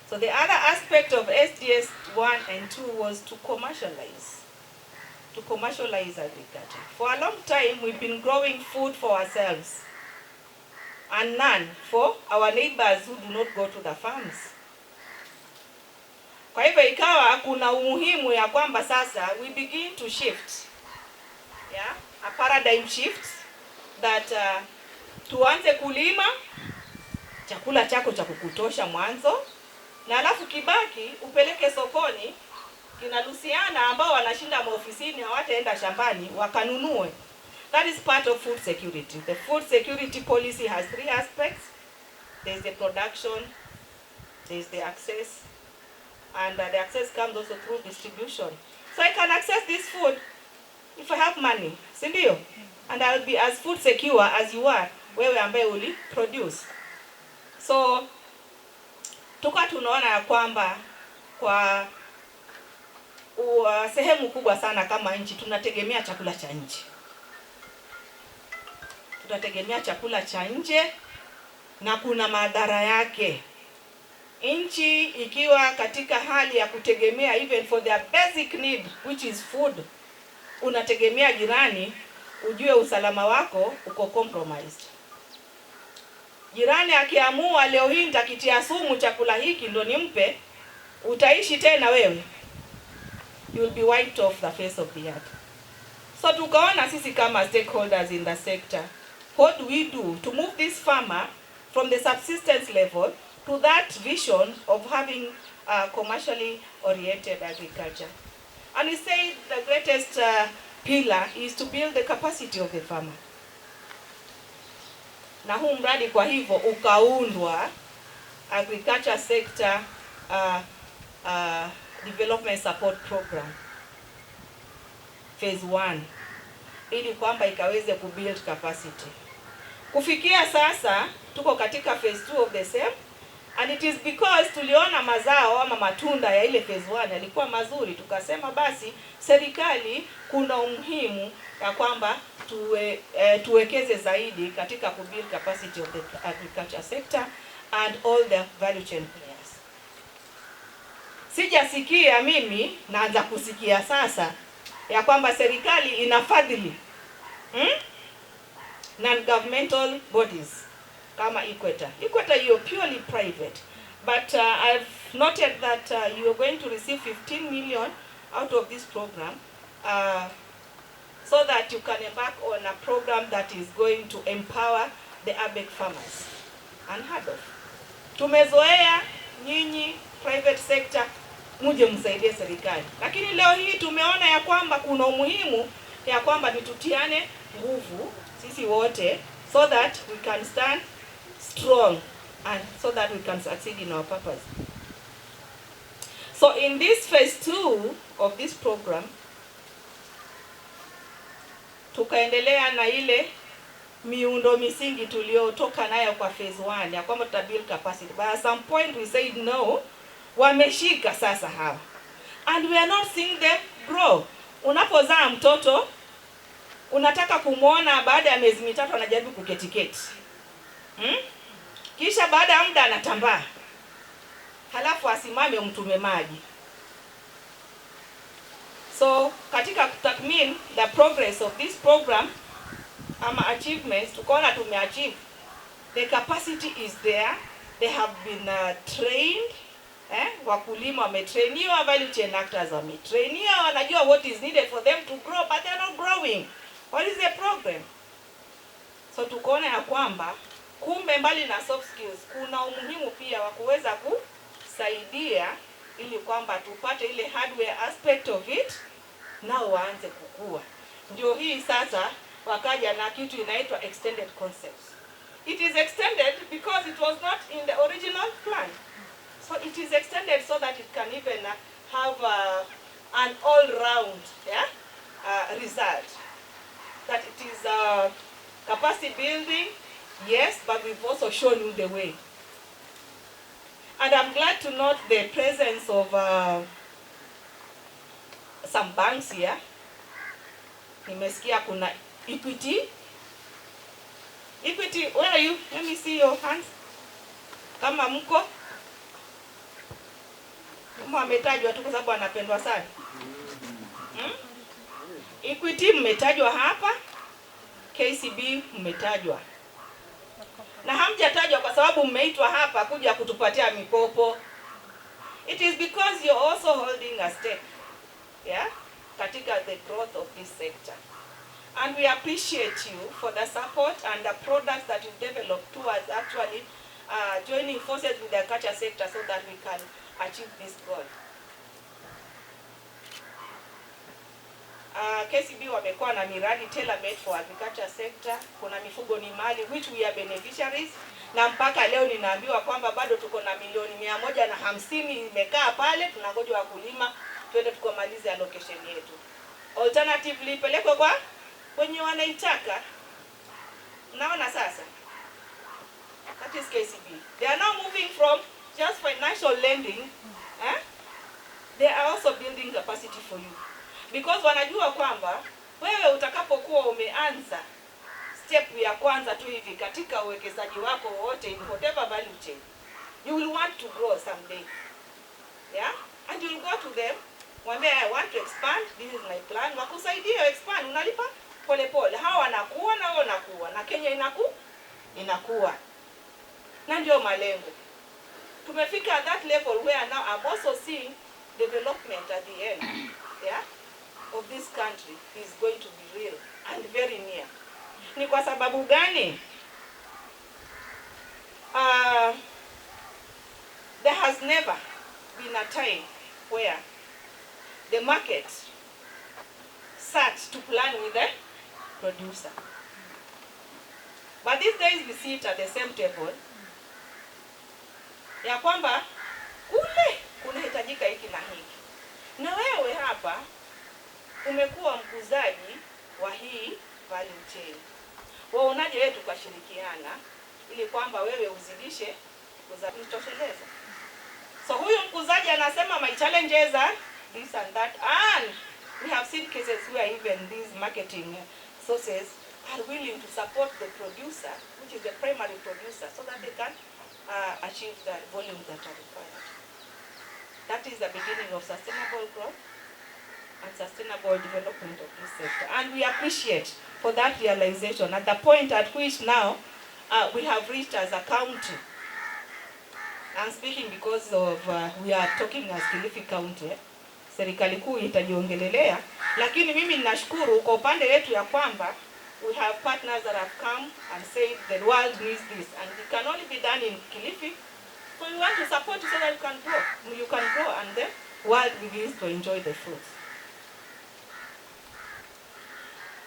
So the other aspect of SDS 1 and 2 was to commercialize agriculture. For a long time, we've been growing food for ourselves and none for our neighbors who do not go to the farms. Kwa hivyo ikawa kuna umuhimu ya kwamba sasa we begin to shift, a paradigm shift that tuanze kulima chakula chako cha kukutosha mwanzo, na alafu kibaki upeleke sokoni, kina LUCIANA ambao wanashinda maofisini hawataenda shambani wakanunue. That is part of food security. The food security policy has three aspects. There is the production, there is the access, and the access comes also through distribution. So I can access this food if I have money, sindio? And I'll be as food secure as you are, wewe ambaye uli produce. So tuka tunaona ya kwamba kwa sehemu kubwa sana kama nchi tunategemea chakula cha nje. Tunategemea chakula cha nje na kuna madhara yake. Nchi ikiwa katika hali ya kutegemea even for their basic need which is food, unategemea jirani, ujue usalama wako uko compromised. Jirani akiamua leo hii nitakitia sumu chakula hiki ndo nimpe, utaishi tena wewe? You will be wiped off the face of the earth. So tukaona sisi kama stakeholders in the sector, what do we do to move this farmer from the subsistence level to that vision of having commercially oriented agriculture? And we say the greatest pillar is to build the capacity of the farmer. Na huu mradi kwa hivyo ukaundwa agriculture sector development support program phase 1, ili kwamba ikaweze kubuild capacity. Kufikia sasa tuko katika phase 2 of the same, and it is because tuliona mazao ama matunda ya ile phase 1 yalikuwa mazuri, tukasema basi serikali kuna umuhimu ya kwamba tuwekeze zaidi katika kubuild capacity of the agriculture sector and all the value chain players. Sijasikia mimi, naanza kusikia sasa ya kwamba serikali inafadhili non-governmental bodies kama Equator. Equator, you're purely private, but I've noted that you are going to receive 15 million out of this program so that you can embark on a program that is going to empower the ABEC farmers. Unheard of. Tumezoea nyinyi private sector muje msaidie serikali, lakini leo hii tumeona ya kwamba kuna umuhimu ya kwamba nitutiane nguvu sisi wote so that we can stand strong and so that we can succeed in our purpose. So in this phase 2 of this program, tukaendelea na ile miundo misingi tuliotoka nayo kwa phase 1 ya kwamba tutabuild capacity. But at some point we said no, wameshika sasa hawa, and we are not seeing them grow. Unapozaa mtoto unataka kumuona baada ya miezi mitatu anajaribu kuketiketi, kisha baada ya muda anatambaa, halafu asimame umtume maji. So katika kutathmini the progress of this program ama achievements, tukaona tumeachieve, the capacity is there, they have been trained, wakulima wametrainiwa, value chain actors wametrainiwa, wanajua what is needed for them to grow, but they are not growing. What is the problem? So tukaona ya kwamba kumbe mbali na soft skills kuna umuhimu pia wa kuweza kusaidia ili kwamba tupate ile hardware aspect of it, nao waanze kukua. Ndio hii sasa wakaja na kitu inaitwa extended concepts. It is extended because it was not in the original plan. So it is extended so that it can even have an all-round result. That it is capacity building, yes, but we've also shown you the way. And I'm glad to note the presence of some banks here. Nimesikia kuna Equity. Equity, where are you? Let me see your hands. Kama mko. Kama ametajwa tu kwa sababu anapendwa sana. Equity mmetajwa hapa. KCB mmetajwa. Na hamjatajwa kwa sababu mmeitwa hapa kuja kutupatia mikopo. It is because you're also holding a stake, katika the growth of this sector. And we appreciate you for the support and the products that you've developed towards actually joining forces with the agriculture sector so that we can achieve this goal. KCB wamekuwa na miradi tailor-made for agriculture sector. Kuna mifugo ni mali which we are beneficiaries, na mpaka leo ninaambiwa kwamba bado tuko na milioni 150 imekaa pale, tunangoja wakulima twende tukamalize allocation yetu. Alternatively pelekwe kwa wenye wanaitaka. Unaona sasa? That is KCB. They are now moving from just financial lending, they are also building capacity for you. Because wanajua kwamba wewe utakapokuwa umeanza step ya kwanza tu hivi katika uwekezaji wako wote in whatever value chain, you will want to grow someday. And you will go to them, mwambie I want to expand, this is my plan, wakusaidia expand, unalipa pole pole. Hawa wanakuwa na wewe unakuwa, na Kenya inakuwa. Na ndio malengo. Tumefika at that level where now I'm also seeing development at the end, yeah, of this country is going to be real and very near. Ni kwa sababu gani? There has never been a time where the market sat to plan with the producer. But these days we sit at the same table, ya kwamba kule kunahitajika hiki na hiki. Na wewe hapa umekuwa mkuzaji wa hii value chain. Waonaje wewe tukashirikiana ili kwamba wewe uzidishe kuzalisha. So huyu mkuzaji anasema my challenges are this and that, and we have seen cases where even these marketing sources are willing to support the producer, which is the primary producer, so that they can achieve the volumes that are required. That is the beginning of sustainable growth and sustainable development of this sector. And we appreciate for that realization at the point at which now we have reached as a county. I'm speaking because of we are talking as Kilifi County. Serikali kuu itajiongelelea, lakini mimi ninashukuru kwa upande wetu ya kwamba we have partners that have come and said the world needs this, and it can only be done in Kilifi. So we want to support you so that you can grow and the world begins to enjoy the fruits.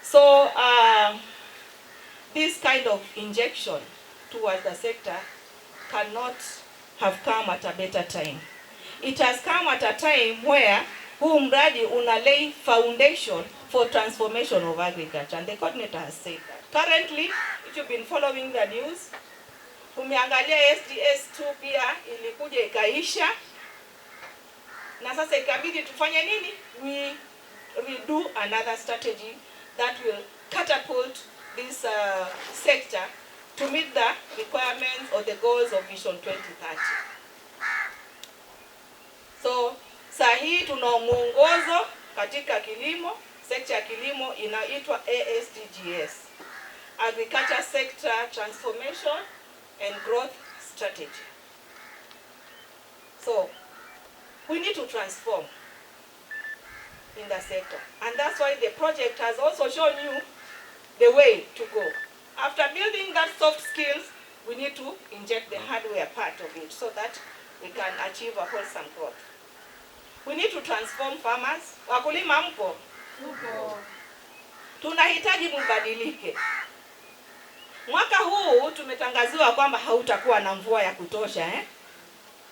So this kind of injection towards the sector cannot have come at a better time. It has come at a time where huu mradi una lay foundation for transformation of agriculture, and the coordinator has said that. Currently, if you've been following the news, umeangalia ASDSP II pia ilikuja ikaisha, na sasa ikabidi tufanye nini? We redo another strategy that will catapult this sector to meet the requirements or the goals of Vision 2030. So, sahi tuna mwongozo katika kilimo, sekta ya kilimo inaitwa ASDGS, Agriculture Sector Transformation and Growth Strategy. So, we need to transform in the sector, and that's why the project has also shown you the way to go. After building that soft skills, we need to inject the hardware part of it so that we can achieve a wholesome growth. We need to transform farmers. Wakulima mpo? Tunahitaji mbadilike. Mwaka huu tumetangaziwa kwamba hautakuwa na mvua ya kutosha,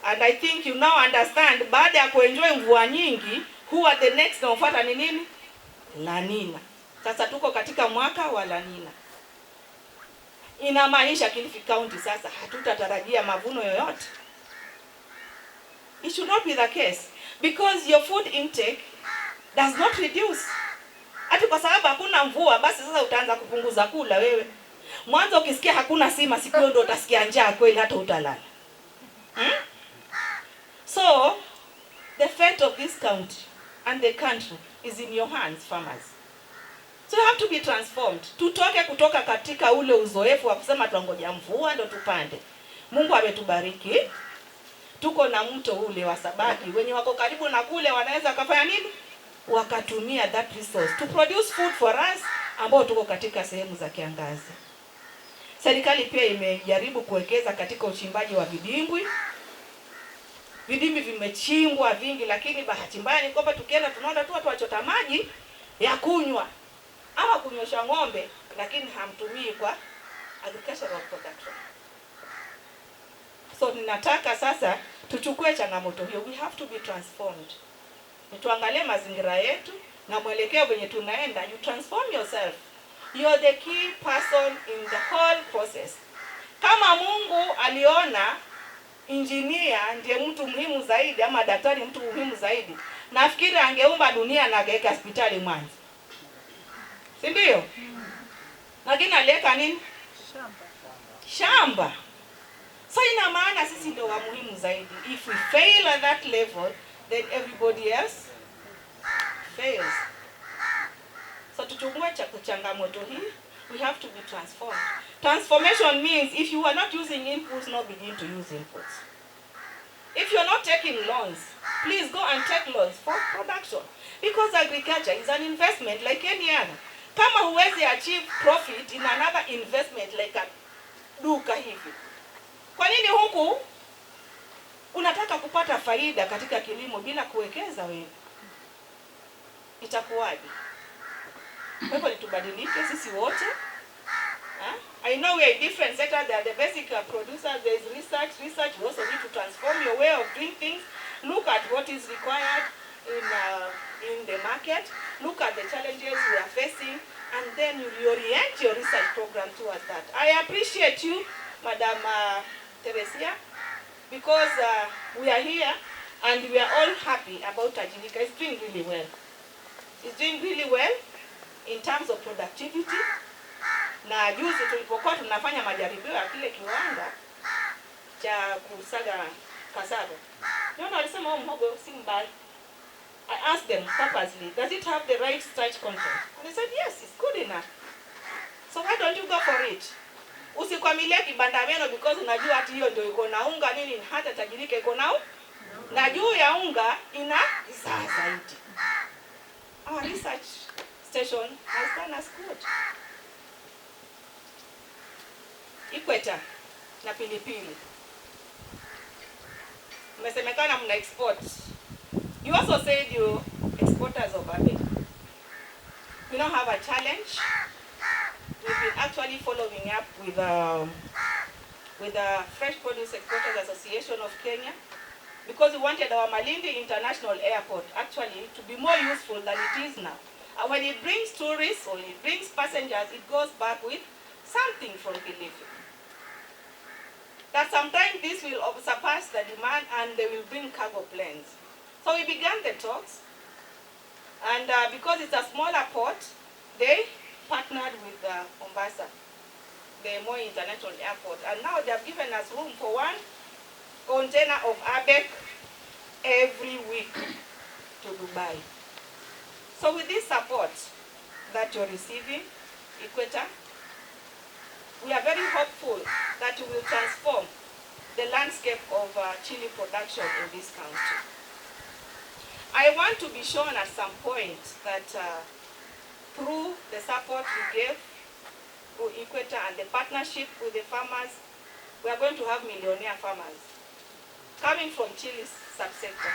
And I think you now understand, baada ya kuenjoy mvua nyingi, who are the next na ufuata ni nini? La Nina. Sasa tuko katika mwaka wa La Nina. Inamaanisha Kilifi County sasa hatutatarajia mavuno yoyote. It should not be the case, because your food intake does not reduce. Ati kwa sababu hakuna mvua basi sasa utaanza kupunguza kula wewe. Mwanzo ukisikia hakuna sima, siku ndio utasikia njaa kweli, hata utalala. So the fate of this county and the country is in your hands, farmers. So you have to be transformed. Tutoke kutoka katika ule uzoefu wa kusema tuangoja mvua ndo tupande. Mungu ametubariki. Tuko na mto ule wa Sabaki, wenye wako karibu na kule wanaweza kufanya nini? Wakatumia that resource to produce food for us ambao tuko katika sehemu za kiangazi. Serikali pia imejaribu kuwekeza katika uchimbaji wa vidimbwi. Vidimbwi vimechimbwa vingi, lakini bahati mbaya ni kwamba tukienda tunaona tu watu wachota maji ya kunywa ama kunywesha ng'ombe, lakini hamtumii kwa agricultural production. So ninataka sasa tuchukue changamoto hiyo. We have to be transformed. Tuangalie mazingira yetu na mwelekeo wenye tunaenda. You transform yourself. You are the key person in the whole process. Kama Mungu aliona engineer ndiye mtu muhimu zaidi ama daktari mtu muhimu zaidi, nafikiri angeumba dunia na angeweka hospitali Mwanza. Si ndio? Lakini aliweka nini? Shamba. So ina maana sisi ndio wa muhimu zaidi. If we fail at that level, then everybody else fails. So tuchukue changamoto hii we have to be transformed. Transformation means if you are not using inputs, now begin to use inputs. If you're not taking loans, please go and take loans for production. Because agriculture is an investment like any other. Kama huwezi achieve profit in another investment like a duka hivi, kwa nini huku unataka kupata faida katika kilimo bila kuwekeza wewe? Itakuwaje? Kwa hivyo litubadilike sisi wote. I know we are in different sectors. There are the basic producers, there is research. Research, you also need to transform your way of doing things. Look at what is required in the market. Look at the challenges we are facing, and then you reorient your research program towards that. I appreciate you, Madam Teresia, because we are here and we are all happy about Tajirika. It's doing really well. It's doing really well in terms of productivity. Na juzi tulipokuwa tunafanya majaribio ya kile kiwanda cha kusaga cassava, niona walisema mhogo si mbaya. I asked them purposely, does it have the right starch content? And they said yes, it's good enough. So why don't you go for it? Usikwamilie kibanda meno because unajua ati hiyo ndio iko na unga nini, hata Tajirika iko na juu ya unga ina zaidi. Our research station has done us good. Equator na pilipili. Mmesemekana mna export. You also said you exporters of abe. We don't have a challenge. We've been actually following up with the Fresh Produce Exporters Association of Kenya, because we wanted our Malindi International Airport actually to be more useful than it is now. And when it brings tourists or it brings passengers, it goes back with something from Kilifi. That sometimes this will surpass the demand and they will bring cargo planes. So we began the talks, and because it's a smaller port, they partnered with Mombasa, the more international airport, and now they have given us room for 1 container of ABEC every week to Dubai. So with this support that you're receiving, Equator, we are very hopeful that you will transform the landscape of chili production in this country. I want to be shown at some point that through the support we gave through Equator and the partnership with the farmers, we are going to have millionaire farmers coming from chilies subsector.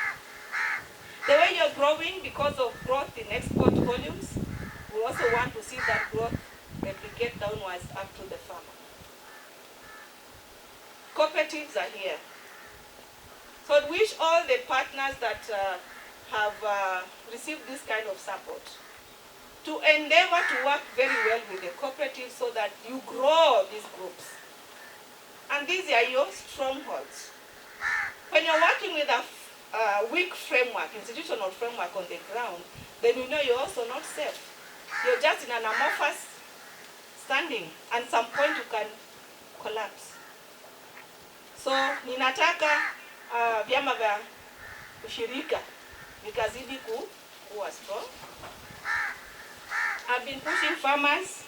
The way you're growing because of growth in export volumes, we also want to see that growth replicate downwards up to the farmer. Cooperatives are here. So I wish all the partners that have received this kind of support to endeavor to work very well with the cooperatives so that you grow these groups. And these are your strongholds. When you're working with a weak framework, institutional framework on the ground, then you know you're also not safe. You're just in an amorphous standing, and at some point you can collapse. So ninataka vyama vya ushirika vikazidi kuwa strong. I've been pushing farmers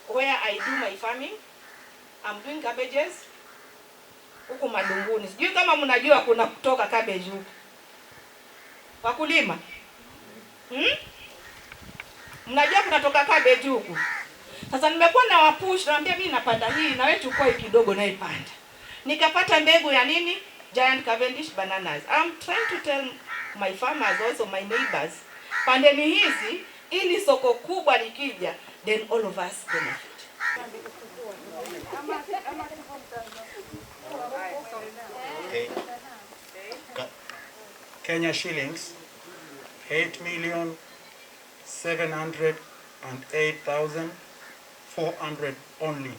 where I do my farming. I'm doing cabbages huku Madunguni. Sijui kama mnajua kuna kutoka cabbage huku. Wakulima? Mnajua kunatoka cabbage huku. Sasa nimekuwa na wapush, naambia mimi napanda hii na wewe chukua hii kidogo na ipanda. Nikapata mbegu ya nini? Giant Cavendish bananas. I'm trying to tell my farmers, also my neighbors, pandeni hizi ili soko kubwa likija, then all of us benefit. Okay. Kenya shillings 8,708,400 only.